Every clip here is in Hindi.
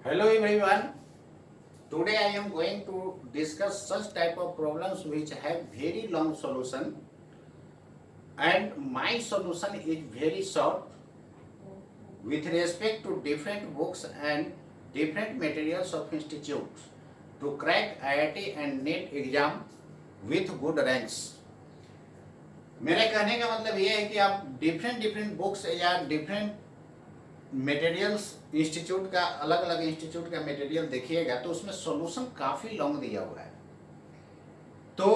Hello everyone. Today I am going to discuss such type of problems which have very long solution, and my solution is very short with respect to different books and different materials of institutes to crack IIT and NET exam with good ranks. मेरे कहने का मतलब ये है कि आप डिफरेंट बुक्स या डिफरेंट मटेरियल्स इंस्टीट्यूट का अलग अलग इंस्टीट्यूट का मटेरियल देखिएगा तो उसमें सॉल्यूशन काफ़ी लॉन्ग दिया हुआ है, तो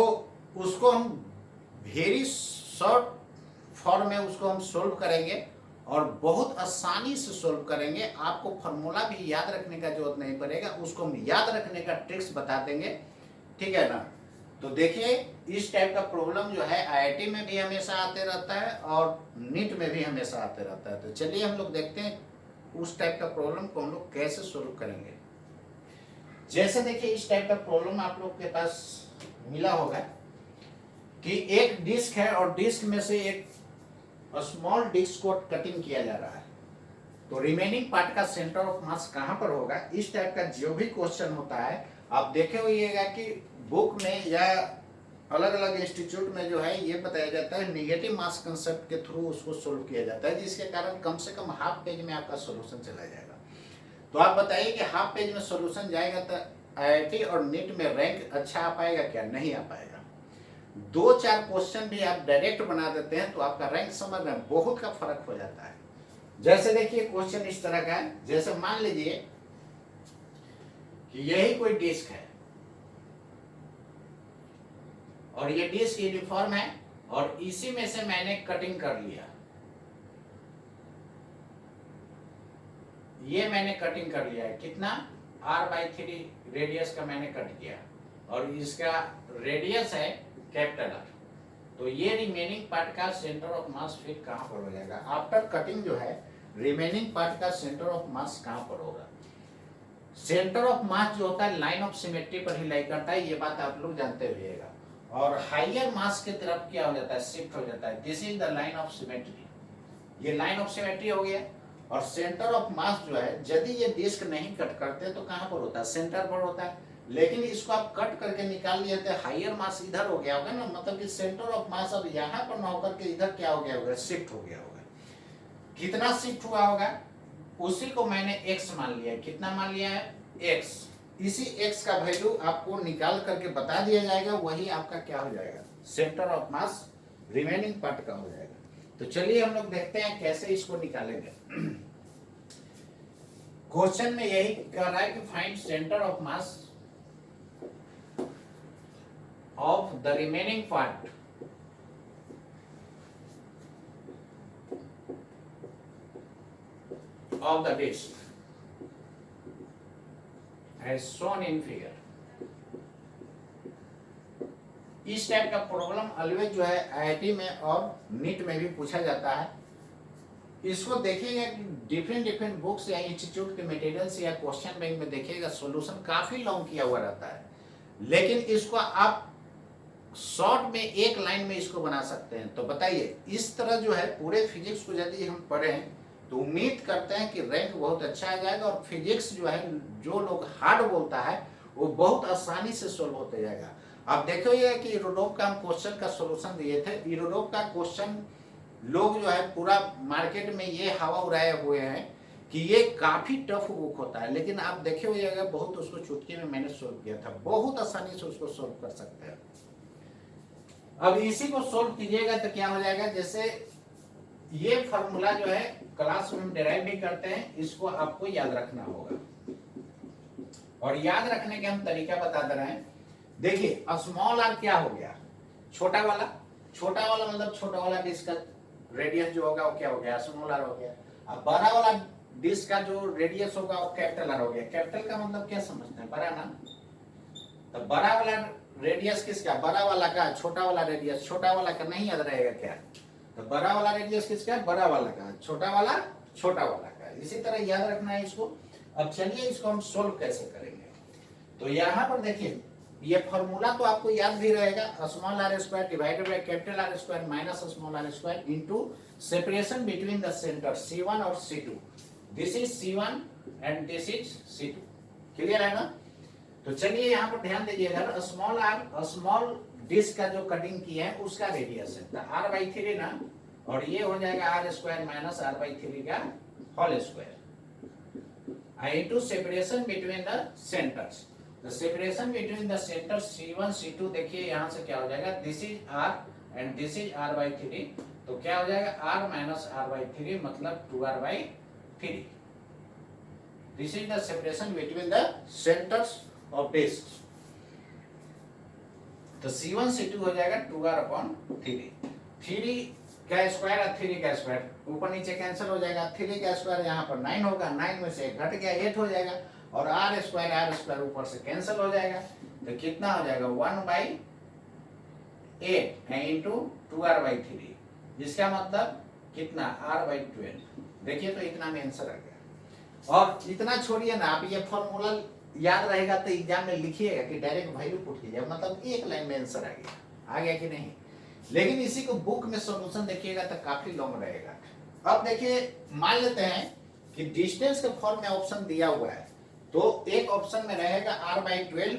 उसको हम वेरी शॉर्ट फॉर्म में उसको हम सोल्व करेंगे और बहुत आसानी से सोल्व करेंगे। आपको फार्मूला भी याद रखने का जरूरत नहीं पड़ेगा, उसको हम याद रखने का ट्रिक्स बता देंगे, ठीक है ना। तो देखिए इस टाइप का प्रॉब्लम जो है आईआईटी में भी हमेशा आते रहता है और नीट में भी हमेशा आते रहता है। तो चलिए हम लोग देखते हैं उस टाइप का प्रॉब्लम को हम लोग कैसे सोल्व करेंगे। जैसे देखिए इस टाइप का प्रॉब्लम आप लोग के पास मिला होगा कि एक डिस्क है और डिस्क में से एक स्मॉल डिस्क को कटिंग किया जा रहा है, तो रिमेनिंग पार्ट का सेंटर ऑफ मास कहां पर होगा। इस टाइप का जो भी क्वेश्चन होता है आप देखे होइएगा कि बुक में या अलग अलग इंस्टीट्यूट में जो है ये बताया जाता है नेगेटिव मास कंसेप्ट के थ्रू उसको सोल्व किया जाता है, जिसके कारण कम से कम हाफ पेज में आपका सॉल्यूशन चला जाएगा। तो आप बताइए कि हाफ पेज में सॉल्यूशन जाएगा तो आईआईटी और नीट में रैंक अच्छा आ पाएगा क्या? नहीं आ पाएगा। दो चार क्वेश्चन भी आप डायरेक्ट बना देते हैं तो आपका रैंक समझ में बहुत का फर्क हो जाता है। जैसे देखिए क्वेश्चन इस तरह का है, जैसे मान लीजिए कि यही कोई डिस्क है और ये डिस्क यूनिफॉर्म है और इसी में से मैंने कटिंग कर लिया, ये मैंने कटिंग कर लिया है कितना r/3 रेडियस का मैंने कट किया और इसका रेडियस है कैपिटल R। तो ये रिमेनिंग पार्ट का सेंटर ऑफ मास फिर कहां पर हो जाएगा? आफ्टर कटिंग जो है रिमेनिंग पार्ट का सेंटर ऑफ मास कहां पर होगा? सेंटर ऑफ मास जो होता है लाइन ऑफ सिमेट्री पर ही लाई करता है, ये बात आप लोग जानते हुएगा। और हाइयर मास की तरफ क्या हो जाता है? शिफ्ट हो जाता है। This is the line of symmetry, ये लाइन ऑफ सिमेट्री हो गया। और सेंटर ऑफ मास जो है यदि ये डिस्क नहीं कट करते तो कहां पर होता है? सेंटर पर होता है। लेकिन इसको आप कट करके निकाल लिए तो हाइयर मास इधर हो गया होगा ना, मतलब कि सेंटर ऑफ मास अब यहाँ पर ना होकर के इधर क्या हो गया होगा? शिफ्ट हो गया होगा। कितना शिफ्ट हुआ होगा उसी को मैंने x मान लिया है। कितना मान लिया है? x। इसी x का वैल्यू आपको निकाल करके बता दिया जाएगा, वही आपका क्या हो जाएगा? Centre of mass remaining part का हो जाएगा। तो चलिए हम लोग देखते हैं कैसे इसको निकालेंगे। क्वेश्चन में यही कह रहा है कि find centre of mass of the remaining part of the disk as shown in figure। इस टाइप का प्रॉब्लम ऑलवेज जो है आईआईटी में और नीट में भी पूछा जाता है। इसको देखिएगा कि डिफरेंट बुक्स या इंस्टीट्यूट के मटेरियल्स या क्वेश्चन बैंक में देखिएगा सॉल्यूशन काफी लॉन्ग किया हुआ रहता है, लेकिन इसको आप शॉर्ट में एक लाइन में इसको बना सकते हैं। तो बताइए इस तरह जो है पूरे फिजिक्स को यदि हम पढ़ें तो उम्मीद करते हैं कि रैंक बहुत अच्छा आ जाएगा और फिजिक्स जो है जो लोग हार्ड बोलता है वो बहुत आसानी से सोल्व होते जाएगा। आप देखिए कि यूरोप का हम क्वेश्चन का सोल्यूशन दिए थे। यूरोप का क्वेश्चन लोग जो है पूरा मार्केट में ये हवा उड़ाए हुए हैं कि ये काफी टफ बुक होता है, लेकिन आप देखे हुए बहुत उसको चुटकी में मैंने सोल्व किया था, बहुत आसानी से उसको सोल्व कर सकते हैं। अब इसी को सोल्व कीजिएगा तो क्या हो जाएगा? जैसे ये फॉर्मूला जो है क्लास में हम डिराइव भी करते हैं, इसको आपको याद रखना होगा और याद रखने के हम तरीका बता दे रहे हैं। देखिए स्मॉल आर क्या हो गया? छोटा वाला मतलब छोटा वाला डिस्क का रेडियस जो होगा वो क्या हो गया? स्मॉल आर हो गया। अब बड़ा वाला डिस्क का जो रेडियस होगा वो कैपिटल आर हो गया। कैपिटल का मतलब क्या समझते हैं? बड़ा ना। तो बड़ा वाला रेडियस किसका? बड़ा वाला का। छोटा वाला रेडियस छोटा वाला का नहीं याद रहेगा क्या? तो बड़ा वाला रेडियस किसका? बड़ा वाला का। छोटा वाला छोटा वाला का। इसी तरह याद रखना है इसको। अब चलिए इसको हम सोल्व कैसे करेंगे। तो यहाँ पर देखिए ये फॉर्मूला तो आपको याद भी रहेगा, small r square divided by capital R square minus small r square into separation between the centre C1 और C2। This is C1 and this is C2। Clear है ना? तो चलिए यहाँ पर ध्यान दीजिएगा, स्मॉल आर स्मॉल डिस्क का जो कटिंग किया है उसका रेडियस है तो r/3 ना, और ये हो जाएगा r² माइनस r/3 का whole square into separation between the centres. The separation between the centres C1 C2 देखिए यहाँ से क्या हो जाएगा, this is r and this is r/3, तो क्या हो जाएगा r माइनस r/3 मतलब 2r/3। This is the separation between the centres of disc. तो C1 C2 हो जाएगा 2r/3, 3 का स्क्वायर और 3 का स्क्वायर ऊपर नीचे कैंसिल हो जाएगा, 3 का स्क्वायर यहाँ पर 9 होगा, 9 में से घट गया 8 हो जाएगा, और r² ऊपर से कैंसिल हो जाएगा, तो कितना हो जाएगा 1/8 इंटू 2r/3, जिसका मतलब कितना r/12। देखिए तो इतना में आंसर आ गया। और इतना छोड़िए ना, आप ये फॉर्मूला याद रहेगा तो एग्जाम में लिखिएगा कि डायरेक्ट वैल्यू पुट कीजिए, मतलब एक लाइन में आंसर आ गया कि नहीं। लेकिन इसी को बुक में सॉल्यूशन देखिएगा तो काफी लॉन्ग रहेगा। अब देखिए मान लेते हैं कि डिस्टेंस के फॉर्म में ऑप्शन दिया हुआ है, तो एक ऑप्शन में रहेगा r/12,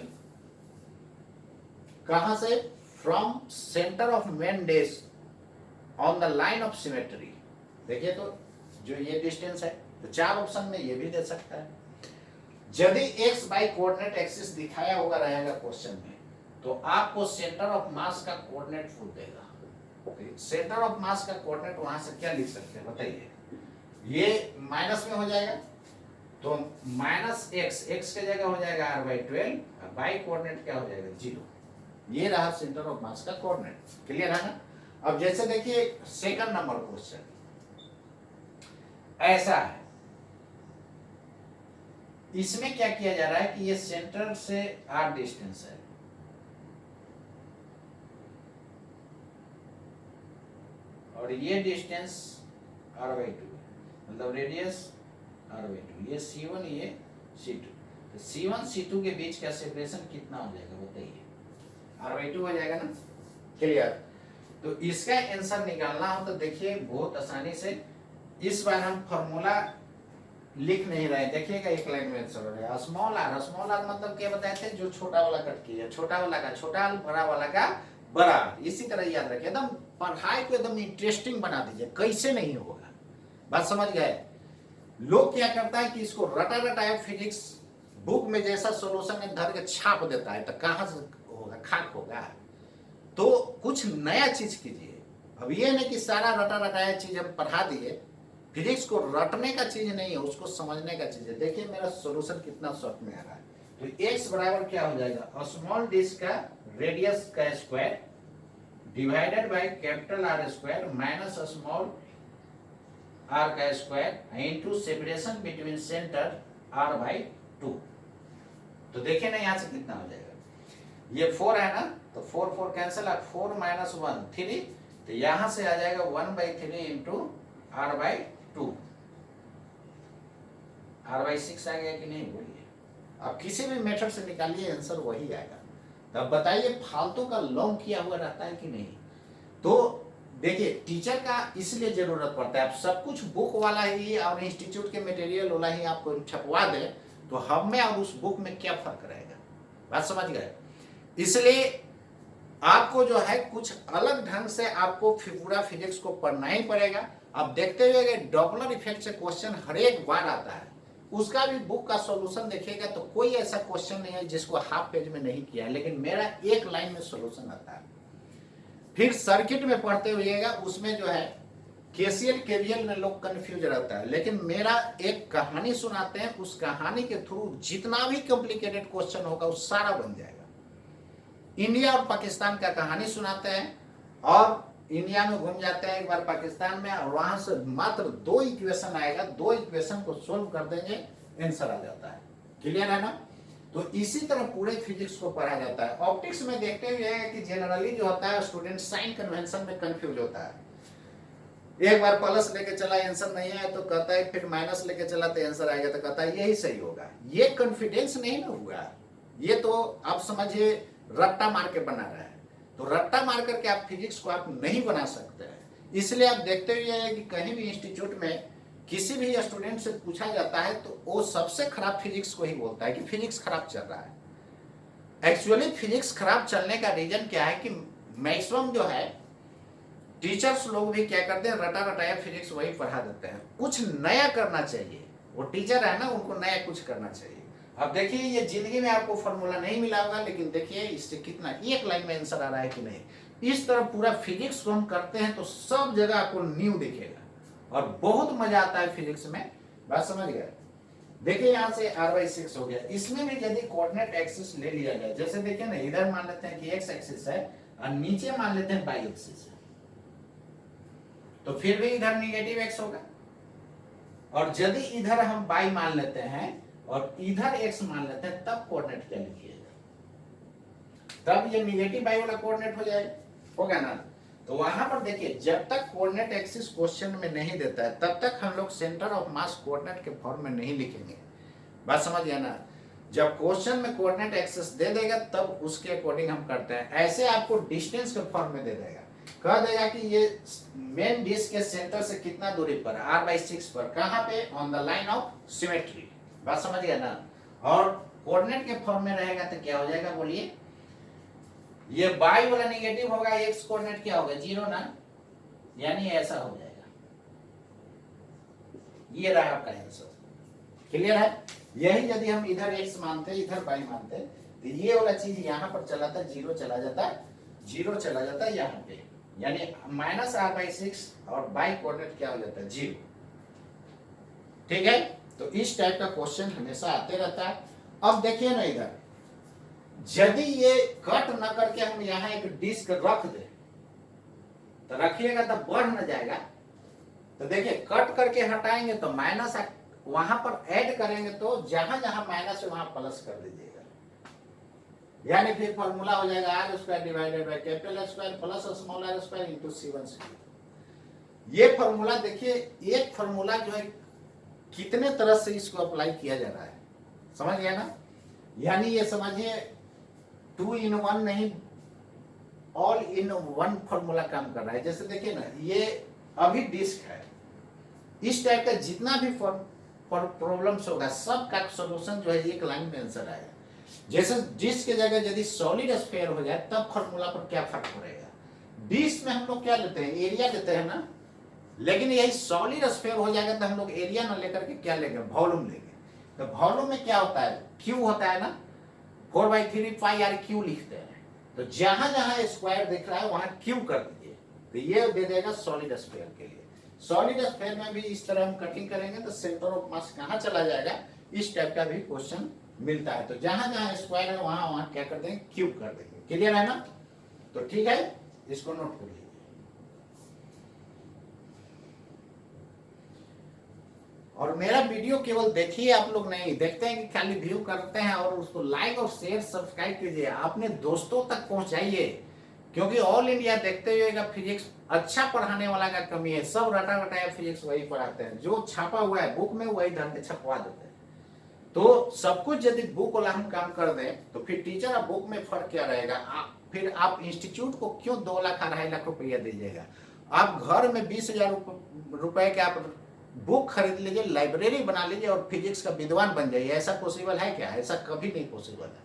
कहां से, from centre of main disc on the line of symmetry. देखिए तो जो ये डिस्टेंस है, तो 4 ऑप्शन में ये भी दे सकता है। यदि x बाई कोऑर्डिनेट एक्सिस दिखाया होगा रहेगा क्वेश्चन में, तो आपको सेंटर ऑफ मास का कोऑर्डिनेट फुल देगा। सेंटर ऑफ मास का कोऑर्डिनेट वहां से क्या लिख सकते हैं बताइए, ये माइनस में हो जाएगा, तो माइनस x के जगह हो जाएगा r/12, और बाई कोऑर्डिनेट क्या हो जाएगा 0। ये रहा सेंटर ऑफ मास का कोऑर्डिनेट। क्लियर है ना? अब जैसे देखिए सेकंड नंबर क्वेश्चन ऐसा है, इसमें क्या किया जा रहा है कि ये सेंटर से r डिस्टेंस है, और ये डिस्टेंस r/2 मतलब रेडियस r/2, ये C1 ये C2, तो C1 C2 के बीच का सेपरेशन कितना हो जाएगा बताइए, r/2 हो जाएगा ना। क्लियर? तो इसका आंसर निकालना हो तो देखिए बहुत आसानी से, इस बार हम फॉर्मूला लिख नहीं रहे, देखिएगा एक लाइन में आंसर हो जाएगा। स्मॉल आर मतलब क्या बताए थे, जो छोटा वाला कट किया, छोटा वाला का छोटा, बड़ा वाला का बड़ा। इसी तरह याद रखिए, एकदम पढ़ाई को एकदम इंटरेस्टिंग बना दीजिए, कैसे नहीं होगा। बात समझ गए? लोग क्या करता है कि इसको रटा रटाया फिजिक्स बुक में जैसा सॉल्यूशन में धर के छाप देता है, तो कहां से होगा, खाक होगा। तो कुछ नया चीज कीजिए। अब ये नहीं कि सारा रटा रटाया चीज हम पढ़ा दिए, फिजिक्स को रटने का चीज नहीं है, उसको समझने का चीज है। देखिए मेरा सॉल्यूशन कितना शॉर्ट में आ रहा है। तो x बराबर क्या हो जाएगा, स्मॉल डिस्क का रेडियस का square divided by capital R² minus small r का square into separation between centre r/2। तो देखिए ना यहाँ से कितना हो जाएगा, ये 4 है ना, तो 4 कैंसिल, 4 माइनस 1 3, तो यहाँ से आ जाएगा 1/3 इंटू r/2। r/6 आ गया कि नहीं बोलिए? आप किसी भी मेथड से निकालिए आंसर वही आएगा। तब बताइए फालतू का लॉन्ग किया हुआ रहता है कि नहीं? तो देखिए टीचर का इसलिए जरूरत पड़ता है, आप सब कुछ बुक वाला ही और इंस्टीट्यूट के मटेरियल वाला ही आपको छपवा दे, तो हम में और उस बुक में क्या फर्क रहेगा। बात समझ गए? इसलिए आपको जो है कुछ अलग ढंग से आपको पूरा फिजिक्स को पढ़ना ही पड़ेगा। अब देखते हुए डॉपलर इफेक्ट से क्वेश्चन हर एक बार आता है, उसका भी बुक का सॉल्यूशन देखिएगा तो कोई ऐसा क्वेश्चन नहीं है जिसको हाफ पेज में नहीं किया, लेकिन मेरा एक लाइन में सॉल्यूशन आता है। फिर सर्किट में पढ़ते हुएगा, उसमें जो है केसीएल केवीएल में लोग कंफ्यूज रहता है, लेकिन मेरा एक कहानी सुनाते हैं, उस कहानी के थ्रू जितना भी कॉम्प्लिकेटेड क्वेश्चन होगा वो सारा बन जाएगा। इंडिया और पाकिस्तान का कहानी सुनाते हैं, और इंडिया में घूम जाते हैं एक बार पाकिस्तान में, और वहां से मात्र 2 इक्वेशन आएगा, 2 इक्वेशन को सोल्व कर देंगे, आंसर आ जाता है। क्लियर है ना? तो इसी तरह पूरे फिजिक्स को पढ़ा जाता है। ऑप्टिक्स में देखते हुए कि जनरली जो होता है स्टूडेंट साइन कन्वेंशन में कंफ्यूज होता है। एक बार प्लस लेके चला आंसर नहीं आया तो कहता है, फिर माइनस लेके चला तो आंसर आएगा तो कहता है यही सही होगा। ये कॉन्फिडेंस नहीं ना हुआ, ये तो आप समझिए रट्टा मार के बना रहा है। तो रट्टा मार करके आप फिजिक्स को आप नहीं बना सकते हैं। इसलिए आप देखते हुए कि कहीं भी इंस्टीट्यूट में किसी भी स्टूडेंट से पूछा जाता है तो वो सबसे खराब फिजिक्स को ही बोलता है कि फिजिक्स खराब चल रहा है। एक्चुअली फिजिक्स खराब चलने का रीजन क्या है कि मैक्सिमम जो है टीचर्स लोग भी क्या करते हैं, रटा रटाया फिजिक्स वही पढ़ा देते हैं। कुछ नया करना चाहिए, वो टीचर है ना, उनको नया कुछ करना चाहिए। अब देखिए ये जिंदगी में आपको फॉर्मूला नहीं मिला होगा, लेकिन देखिए इससे कितना एक लाइन में आंसर आ रहा है कि नहीं। इस तरह पूरा फिजिक्स को हम करते हैं तो सब जगह आपको न्यू दिखेगा और बहुत मजा आता है फिजिक्स में। बात समझ गए। देखिए यहाँ से r/6 हो गया। इसमें भी यदि कोऑर्डिनेट एक्सिस ले लिया जाए, जैसे देखिए ना, इधर मान लेते हैं कि x एक्सिस है और नीचे मान लेते हैं y एक्सिस है, तो फिर भी इधर निगेटिव x होगा। और यदि इधर हम y मान लेते हैं और इधर x मान लेते हैं, तब कोऑर्डिनेट क्या लिखिएगा, तब ये निगेटिव y वाला कोऑर्डिनेट हो जाएगा, होगा ना। तो वहां पर देखिए, जब तक कोऑर्डिनेट एक्सिस क्वेश्चन में नहीं देता है तब तक हम लोग सेंटर ऑफ मास कोऑर्डिनेट के फॉर्म में नहीं लिखेंगे। बात समझ गया ना। जब क्वेश्चन में कोऑर्डिनेट एक्सिस दे देगा तब उसके अकॉर्डिंग हम करते हैं। ऐसे आपको डिस्टेंस के फॉर्म में दे देगा, कह देगा कि ये मेन डिस्क के सेंटर से कितना दूरी पर, r/6 पर, कहां पे, on the line of symmetry. बात समझ गया ना। और कोऑर्डिनेट के फॉर्म में रहेगा तो क्या हो जाएगा, बोलिए, ये y वाला नेगेटिव होगा, x कोऑर्डिनेट क्या होगा, 0 ना, यानी ऐसा हो जाएगा। ये रहा आपका आंसर। क्लियर है। यही यदि हम इधर x मानते, इधर y मानते, तो ये वाला चीज यहां पर चला था, 0 चला जाता, 0 चला जाता यहां पे, यानी -r/6 और y कोऑर्डिनेट क्या हो जाता है, 0। ठीक है। तो इस टाइप का क्वेश्चन हमेशा आते रहता है। अब देखिए ना, इधर यदि ये कट न करके हम यहाँ एक डिस्क रख दे, तो रखिएगा तो बढ़ न जाएगा। तो देखिए, कट करके हटाएंगे तो माइनस, वहां पर ऐड करेंगे तो जहां जहां माइनस है वहां प्लस कर दीजिएगा, यानी फिर फॉर्मूला हो जाएगा r² divided by capital R² plus small r² into C1। ये फॉर्मूला देखिए, एक फॉर्मूला जो है कितने तरह से इसको अप्लाई किया जा रहा है, समझ गया ना। यानी ये समझिए 2 in 1 नहीं, ऑल इन 1 फॉर्मूला काम कर रहा है। जैसे देखिए ना, ये अभी डिस्क है, इस टाइप का जितना भी प्रॉब्लम्स होगा सब का सॉल्यूशन जो है एक लाइन में आंसर आएगा। जैसे डिस्क की जगह यदि सॉलिड स्फीयर हो जाए तब फॉर्मूला पर क्या फर्क पड़ेगा। डिस्क में हम लोग क्या लेते हैं, एरिया लेते हैं ना, लेकिन यही सॉलिड स्फीयर हो जाएगा तो हम लोग एरिया ना लेकर के क्या लेंगे, वॉल्यूम लेंगे। तो वॉल्यूम में क्या होता है, क्यू होता है ना, 4/3 पाई r क्यू लिखते हैं। तो जहां जहां स्क्वायर दिख रहा है वहां क्यू कर दीजिए, तो ये दे देगा सॉलिड स्फीयर के लिए। सॉलिड स्फीयर में भी इस तरह हम कटिंग करेंगे तो सेंटर ऑफ मास कहां चला जाएगा, इस टाइप का भी क्वेश्चन मिलता है। तो जहां जहां स्क्वायर है वहां वहां क्या कर देंगे, क्यूब कर देंगे। क्लियर है ना। तो ठीक है, इसको नोट कर लीजिए। और मेरा वीडियो केवल देखिए, आप लोग नहीं देखते हैं कि खाली व्यू करते हैं, और उसको लाइक और शेयर सब्सक्राइब कीजिए, अपने दोस्तों तक पहुंचाइए, क्योंकि ऑल इंडिया देखते हुए फिजिक्स अच्छा पढ़ाने वाला का कमी है। सब रटा रटाया फिजिक्स वही पढ़ाते हैं, जो छापा हुआ है बुक में वही ढंग से छपवा देते हैं। तो सब कुछ यदि बुक वाला हम काम कर दें तो फिर टीचर और बुक में फर्क क्या रहेगा। फिर आप इंस्टीट्यूट को क्यों 2 लाख 2.5 लाख रुपया दीजिएगा। आप घर में 20,000 रुपए के आप बुक खरीद लीजिए, लाइब्रेरी बना लीजिए और फिजिक्स का विद्वान बन जाइए। ऐसा पॉसिबल है क्या, ऐसा कभी नहीं पॉसिबल है।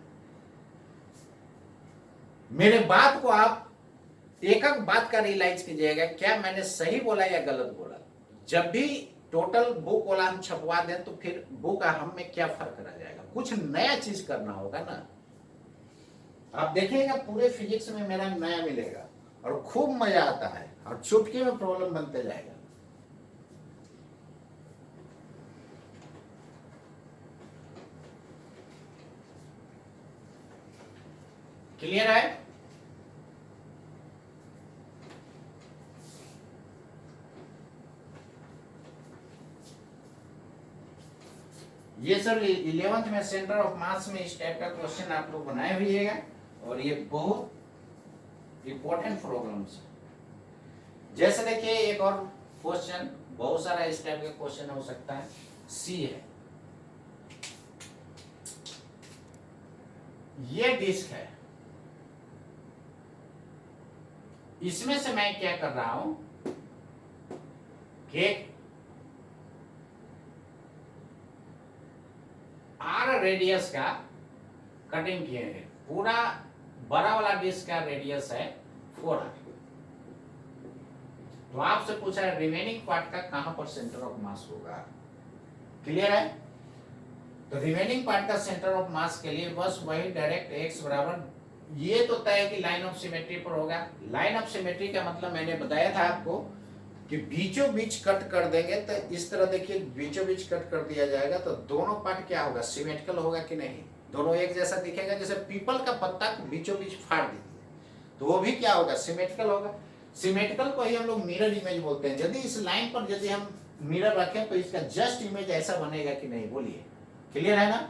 मेरे बात को आप एक एक बात का रियलाइज कीजिएगा, क्या मैंने सही बोला या गलत बोला। जब भी टोटल बुक वाला हम छपवा दें तो फिर बुक हम में क्या फर्क रह जाएगा, कुछ नया चीज करना होगा ना। आप देखिएगा पूरे फिजिक्स में मेरा नया मिलेगा और खूब मजा आता है और चुटकी में प्रॉब्लम बनते जाएगा। क्लियर है। ये सर 11th में सेंटर ऑफ मास में इस टाइप का क्वेश्चन आप लोग बनाए हुईएगा, और ये बहुत इंपॉर्टेंट प्रॉब्लम्स है। जैसे देखिए एक और क्वेश्चन, बहुत सारा इस टाइप का क्वेश्चन हो सकता है। सी है, ये डिस्क है, इसमें से मैं क्या कर रहा हूं कि रेडियस का कटिंग किए हैं, पूरा बड़ा वाला डिस्क का रेडियस है 4r। तो आपसे पूछा है रिमेनिंग पार्ट का कहां पर सेंटर ऑफ मास होगा। क्लियर है। तो रिमेनिंग पार्ट का सेंटर ऑफ मास के लिए बस वही डायरेक्ट x बराबर, ये तो तय है कि लाइन ऑफ सिमेट्री पर होगा। लाइन ऑफ सिमेट्री का मतलब मैंने बताया था आपको कि बीचों बीच कट कर देंगे, तो इस तरह देखिए बीचों बीच कट कर दिया जाएगा तो दोनों पार्ट क्या होगा, सिमेट्रिकल होगा कि नहीं, दोनों एक जैसा दिखेगा। जैसे पीपल का पत्ता को बीचों बीच फाड़ दीजिए तो वो भी क्या होगा, सिमेट्रिकल होगा। सिमेट्रिकल को ही हम लोग मिरर इमेज बोलते हैं। यदि इस लाइन पर यदि हम मिरर रखें तो इसका जस्ट इमेज ऐसा बनेगा कि नहीं, बोलिए। क्लियर है ना।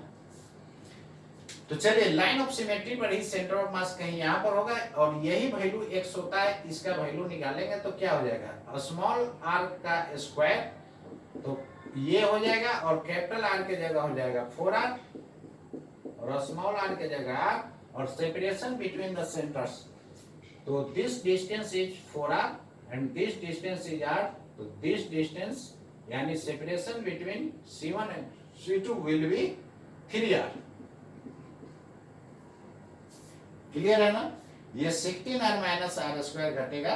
तो चलिए लाइन ऑफ सिमेट्री पर ही सेंटर ऑफ मास कहीं यहाँ पर होगा और यही वैल्यू x होता है, इसका वैल्यू निकालेंगे तो क्या हो जाएगा, स्मॉल r का स्क्वायर, तो ये हो जाएगा और कैपिटल R के जगह हो जाएगा 4r और स्मॉल r के जगह r, और सेपरेशन बिटवीन द सेंटर्स, तो this distance is 4r and this distance is r, तो दिस डिस्टेंस यानी separation between C1 and C2 will be 3r। Clear है ना। ये 16r माइनस r स्क्वायर घटेगा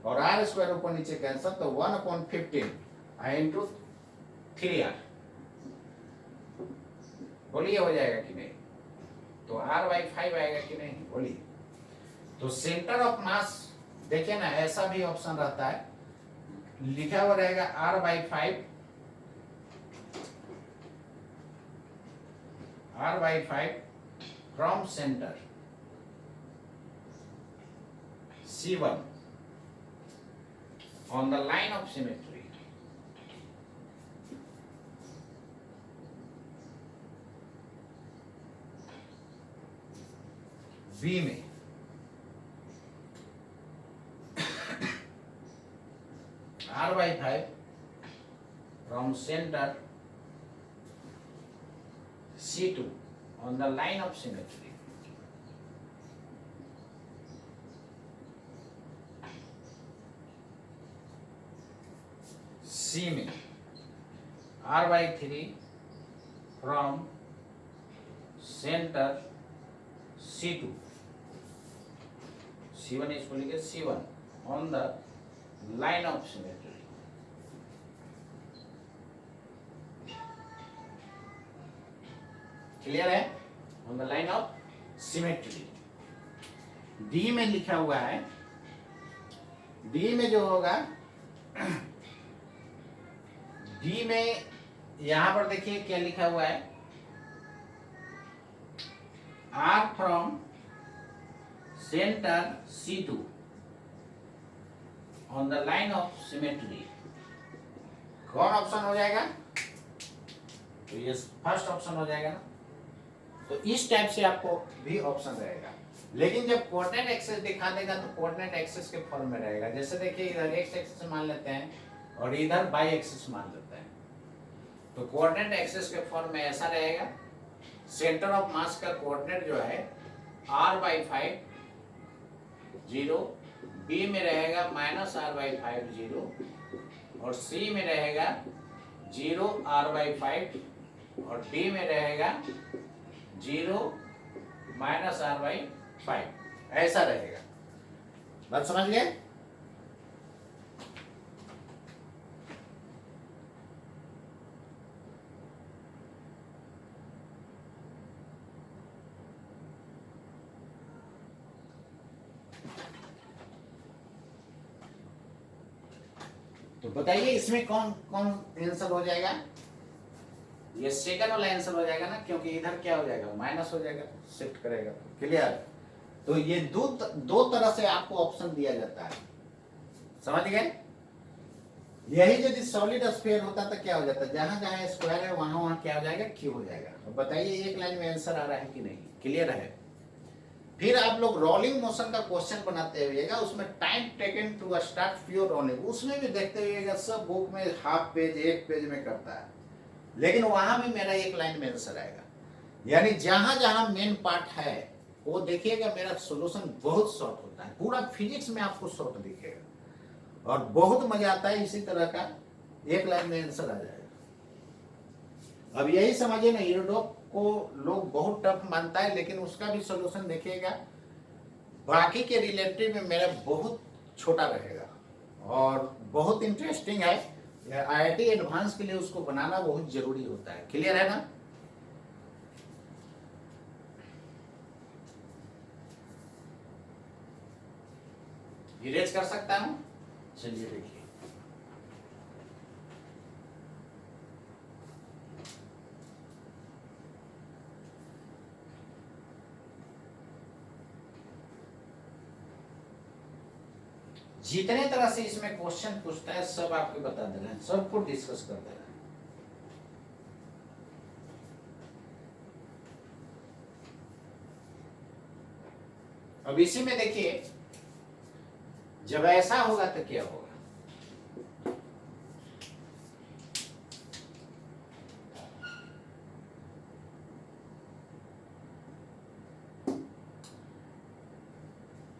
और r स्क्वायर ऊपर नीचे कैंसिल, तो 1/15 इंटू 3r, बोलिए हो जाएगा कि नहीं। तो r/5 आएगा कि नहीं, बोलिए। तो सेंटर ऑफ मास देखिए ना, ऐसा भी ऑप्शन रहता है, लिखा हुआ रहेगा r/5 from centre C1 on the line of symmetry, B में r/5 from center C2 on the line of symmetry, C में r/3 from center C2, C1 इसको लिखे C1 on the line of symmetry। Clear है, on the line of symmetry। D में लिखा हुआ है, D में जो होगा, D में यहां पर देखिए क्या लिखा हुआ है, R from center C2 on the line of symmetry, कौन ऑप्शन हो जाएगा, तो ये फर्स्ट ऑप्शन हो जाएगा ना। तो इस टाइप से आपको भी ऑप्शन रहेगा, लेकिन जब कोऑर्डिनेट एक्सिस दिखा देगा तो कोऑर्डिनेट एक्सिस के फॉर्म में रहेगा। जैसे देखिए इधर एक्स एक्सिस मान लेते हैं और इधर वाई एक्सिस मान लेते हैं, तो कोऑर्डिनेट एक्सिस के फॉर्म में ऐसा रहेगा, सेंटर ऑफ मास का कोऑर्डिनेट जो है r/5 0, B में रहेगा -r/5 0 और C में रहेगा 0 r/5 और D में रहेगा 0 -r/5, ऐसा रहेगा। बात समझ गए। तो बताइए इसमें कौन कौन आंसर हो जाएगा, ये सेकंड वाला आंसर हो जाएगा ना, क्योंकि इधर क्या हो जाएगा, माइनस हो जाएगा, शिफ्ट करेगा। क्लियर। तो ये दो तरह से आपको ऑप्शन दिया जाता है, समझ गए। यही यदि सॉलिड स्फीयर होता तो क्या हो जाता, जहां जहां स्क्वायर है वहां वहां क्या हो जाएगा, क्यू हो जाएगा। तो बताइए एक लाइन में आंसर आ रहा है कि नहीं, क्लियर है। फिर आप लोग रोलिंग मोशन का क्वेश्चन बनाते हुएगा, उसमें time taken to start pure rolling, उसमें भी देखते हुएगा सब बुक में हाफ पेज एक पेज में करता है, लेकिन वहां भी मेरा एक लाइन में आंसर आएगा। यानी जहां जहां मेन पार्ट है वो देखिएगा, मेरा सॉल्यूशन बहुत शॉर्ट होता है, पूरा फिजिक्स में आपको शॉर्ट दिखेगा और बहुत मजा आता है। इसी तरह का एक लाइन में आंसर आ जाएगा। अब यही समझिए ना, यूरोप को लोग बहुत टफ मानता है, लेकिन उसका भी सोल्यूशन देखिएगा बाकी के रिलेटिव में मेरा बहुत छोटा रहेगा और बहुत इंटरेस्टिंग है। आईआईटी एडवांस के लिए उसको बनाना बहुत जरूरी होता है। क्लियर है ना? इरेज कर सकता हूं? चलिए देखिए, जितने तरह से इसमें क्वेश्चन पूछता है सब आपको बता दे रहे हैं, सबको डिस्कस कर दे रहे हैं। अब इसी में देखिए, जब ऐसा होगा तो क्या होगा।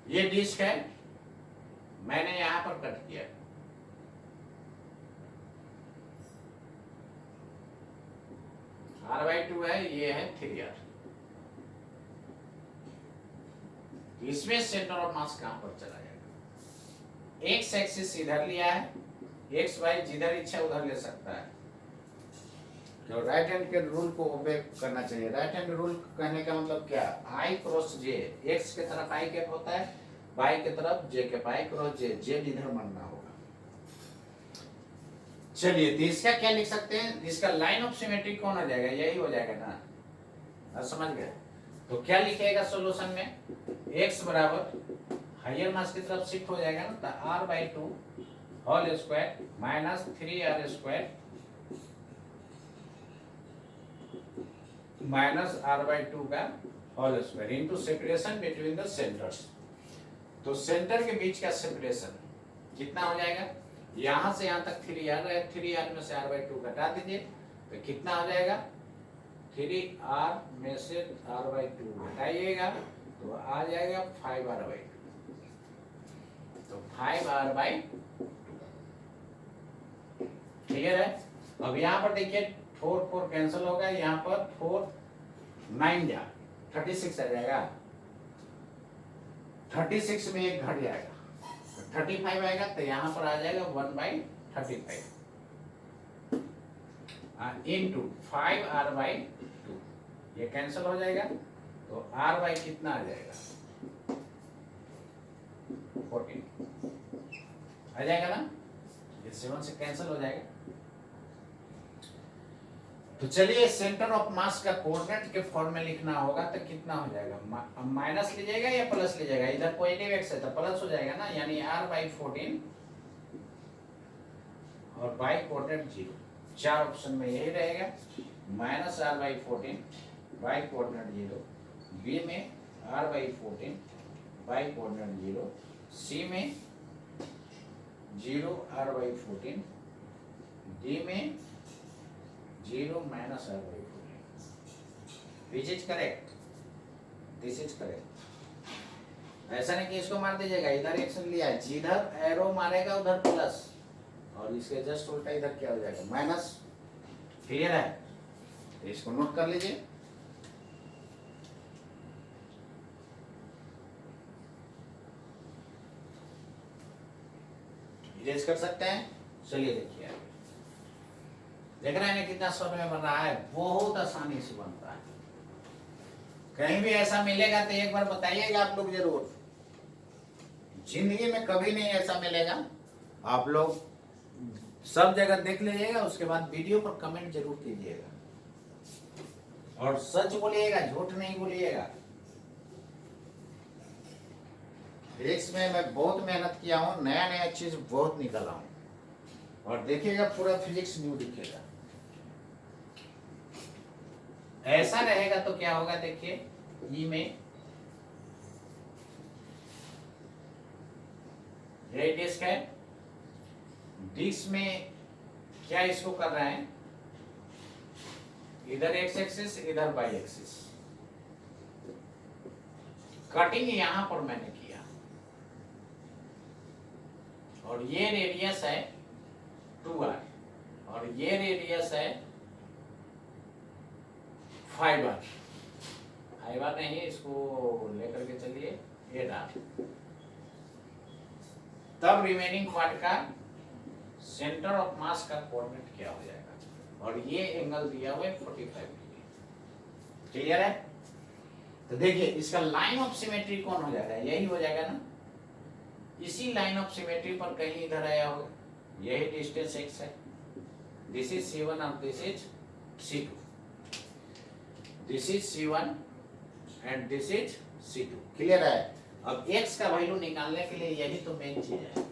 ये डिस्क है, मैंने यहां पर कट किया, R/2 है, ये है 3R। इसमें सेंटर ऑफ मास कहां पर चला जाएगा? एक्स एक्सिस इधर लिया है, एक्स वाई जिधर इच्छा उधर ले सकता है, तो राइट हैंड के रूल को ओबे करना चाहिए। राइट हैंड रूल कहने का मतलब क्या? आई क्रॉस जे, एक्स के तरफ आई कैप होता है, वाई के तरफ जे कैप, आई क्रॉस जे, जेड इधर मानना होगा। चलिए, तो इसका क्या लिख सकते हैं? इसका लाइन ऑफ सिमेट्री कौन हो जाएगा? यही हो जाएगा ना, आप समझ गए? तो क्या लिखेगा सॉल्यूशन में? x बराबर हायर मास की तरफ शिफ्ट हो जाएगा ना, तो R/2 whole square minus 3R square minus R/2 का whole square into separation between the centres. तो सेंटर के बीच का सेपरेशन कितना हो जाएगा? यहां से यहां तक 3R है, 3R में से R/2 घटा दीजिए तो कितना हो जाएगा? 3R में से R/2 घटाइएगा तो आ जाएगा 5R/2। तो 5R/2 क्लियर है? अब यहाँ पर देखिए 4 4 कैंसिल होगा, यहाँ पर 4 9 जा 36 आ जाएगा, 36 में एक घट जाएगा, 35 आएगा, तो यहाँ पर आ जाएगा 1/35 इंटू 5R/2, ये कैंसिल हो जाएगा तो R/ कितना आ जाएगा? 14 आ जाएगा ना, ये 7 से कैंसिल हो जाएगा। तो चलिए, सेंटर ऑफ मास का कोऑर्डिनेट के फॉर्म में लिखना होगा तो कितना हो जाएगा? माइनस लीजिएगा या प्लस लीजिएगा? इधर पॉजिटिव एक्स है तो प्लस हो जाएगा ना, यानी R/14 और बाई कोऑर्डिनेट 0। चार ऑप्शन में यही रहेगा, minus R/14 by coordinate 0, B में R/14 बाई कोऑर्डिनेट 0, सी में 0 R/14, डी में 0 minus R/14। Which is correct? This is correct. ऐसा नहीं कि इसको मार दीजिएगा, इधर एक्शन लिया है, जिधर एरो मारेगा उधर प्लस, और इसके जस्ट उल्टा इधर क्या हो जाएगा? माइनस। क्लियर है? तो इसको नोट कर लीजिए। इरेज कर सकते हैं। चलिए देखिए, देख रहे हैं कितना शॉर्ट में बन रहा है, बहुत आसानी से बनता है। कहीं भी ऐसा मिलेगा तो एक बार बताइएगा आप लोग जरूर, जिंदगी में कभी नहीं ऐसा मिलेगा। आप लोग सब जगह देख लीजिएगा, उसके बाद वीडियो पर कमेंट जरूर कीजिएगा और सच बोलिएगा, झूठ नहीं बोलिएगा। फिजिक्स में मैं बहुत मेहनत किया हूँ, नया नया चीज बहुत निकाला हूँ, और देखिएगा पूरा फिजिक्स न्यू दिखेगा। ऐसा रहेगा तो क्या होगा? देखिए, ई में डिस्क है, डिस्क में क्या इसको कर रहे हैं? इधर एक्स एक्सिस, इधर वाई एक्सिस। कटिंग यहां पर मैंने किया, और ये रेडियस है 2R और ये रेडियस है फाइबर, फाइबर नहीं, इसको लेकर के चलिए ए डॉट, तब रिमेनिंग पार्ट का सेंटर ऑफ मास का कोऑर्डिनेट क्या हो जाएगा, और ये एंगल दिया हुआ है 45 डिग्री। क्लियर है? तो देखिए इसका लाइन ऑफ सिमेट्री कौन हो जाएगा, यही हो जाएगा ना, इसी लाइन ऑफ सिमेट्री पर कहीं इधर आया होगा, यही डिस्टेंस x है, दिस इज C1 और this is C2, this is C1 and this is C2। Clear है? अब x का वैल्यू निकालने के लिए यही तो मेन चीज है,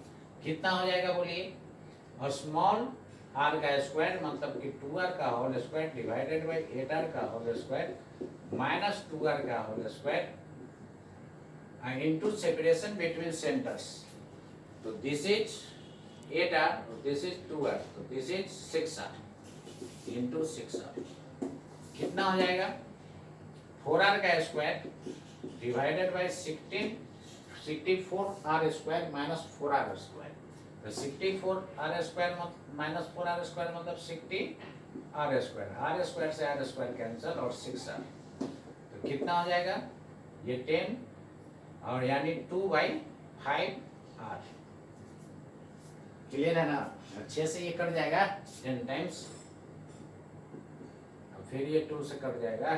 कितना हो जाएगा बोलिए, और स्मॉल r का स्क्वायर मतलब कि 2r का whole square divided bye 8r का होल स्क्वायर माइनस 2r का whole square into separation between centres. तो this is 8r, this is 2r, तो this is 6r into 6r, कितना हो जाएगा 4r का square divided bye 64r square minus 4r square. तो 64r square minus 4r square मतलब 60r स्क्वायर, r स्क्वायर से r स्क्वायर कैंसिल और 6r, तो कितना हो जाएगा ये 10 और यानी 2/5r। क्लियर है ना? अच्छे से ये कट जाएगा 10 टाइम्स, फिर ये 2 से कट जाएगा,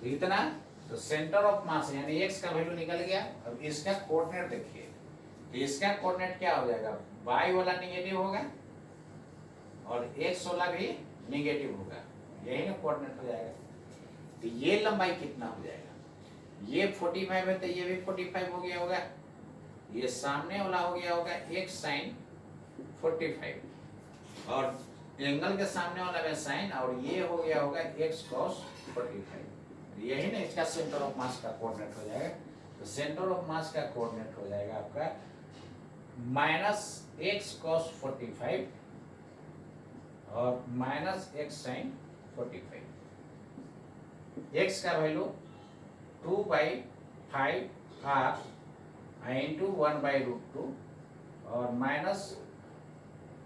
तो इतना। तो सेंटर ऑफ मास यानी x का वैल्यू निकल गया। अब इसका कोऑर्डिनेट देखिए, तो इसका कोऑर्डिनेट क्या हो जाएगा, y वाला नेगेटिव होगा और x वाला भी नेगेटिव होगा, यही ना कोऑर्डिनेट हो जाएगा। तो ये लंबाई कितना हो जाएगा, ये 45 है तो ये भी 45 हो गया होगा, ये सामने वाला हो गया होगा x sin 45 और एंगल के सामने वाला में sin, और ये हो गया होगा x cos 45, यही ना इसका सेंटर ऑफ मास का कोऑर्डिनेट हो जाएगा। तो सेंटर ऑफ मास का कोऑर्डिनेट हो जाएगा आपका माइनस x cos 45 और माइनस x sin 45। x का वैल्यू 2/5r इंटू 1/√2 और माइनस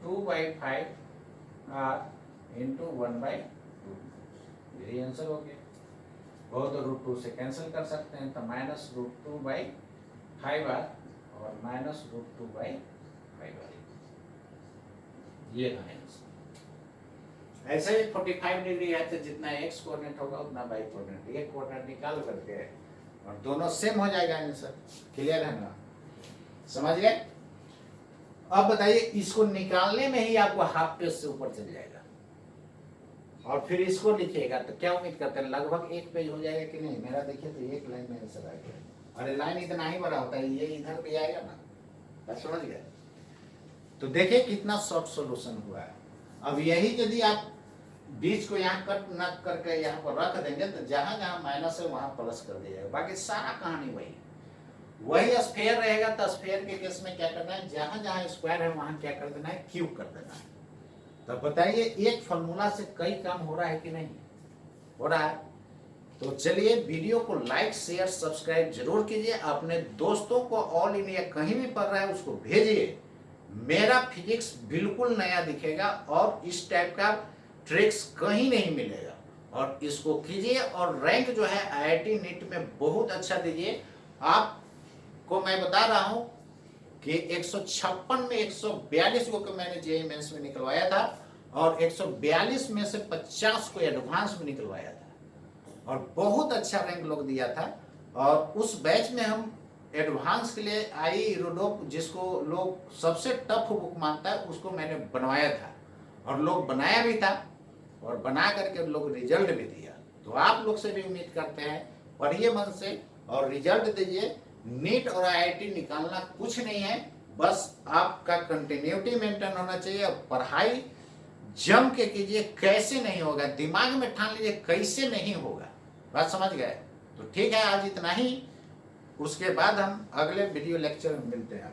2/5r इंटू 1/√2, यही आंसर हो गया। वो तो √2 से कैंसिल कर सकते हैं, तो माइनस √2/5r और माइनस √2/5r, ये आंसर। ऐसे ही 45 डिग्री है तो जितना x कोऑर्डिनेट होगा उतना y कोऑर्डिनेट, ये कोऑर्डिनेट निकाल करके और दोनों सेम हो जाएगा आंसर। क्लियर है ना? समझ गए? अब बताइए, इसको निकालने में ही आपको हाफ पेज से ऊपर चल जाएगा और फिर इसको लिखिएगा तो क्या उम्मीद करते हैं, लगभग 1 पेज हो जाएगा कि नहीं? मेरा देखिए तो 1 लाइन में आंसर आ गया। अरे लाइन इतना ही बड़ा होता है, ये इधर भी आएगा ना, बस समझ गए? तो देखिए कितना शॉर्ट सॉल्यूशन हुआ है। अब यही यदि आप बीच को यहाँ कट न करके यहाँ पर रख देंगे तो जहां जहां माइनस है वहां प्लस कर दिया जाएगा, बाकी सारा कहानी वही स्फीयर रहेगा। तो स्फीयर के केस में क्या करना है, जहां जहां स्क्वायर है वहां क्या कर देना है, क्यूब कर देना है। तो बताइए एक फॉर्मूला से कई काम हो रहा है कि नहीं हो रहा है? तो चलिए वीडियो को लाइक शेयर सब्सक्राइब जरूर कीजिए, अपने दोस्तों को ऑल इंडिया कहीं भी पढ़ रहा है उसको भेजिए। मेरा फिजिक्स बिल्कुल नया दिखेगा और इस टाइप का ट्रिक्स कहीं नहीं मिलेगा, और इसको कीजिए और रैंक जो है IIT नीट में बहुत अच्छा दीजिए। आपको मैं बता रहा हूं कि 156 में 142 को मैंने जेईई मेंस में निकलवाया था और 142 में से 50 को एडवांस में निकलवाया था और बहुत अच्छा रैंक लोग दिया था। और उस बैच में हम एडवांस के लिए IIRODOP, जिसको लोग सबसे टफ बुक मानता है, उसको मैंने बनवाया था और लोग बनाया भी था और बना करके लोग रिजल्ट भी दिया। तो आप लोग से भी उम्मीद करते हैं पढ़िए मन से और रिजल्ट दीजिए। नीट और IIT निकालना कुछ नहीं है, बस आपका कंटिन्यूटी मेंटेन होना चाहिए और पढ़ाई जम के कीजिए। कैसे नहीं होगा, दिमाग में ठान लीजिए कैसे नहीं होगा, बात समझ गए? तो ठीक है, आज इतना ही, उसके बाद हम अगले वीडियो लेक्चर में मिलते हैं।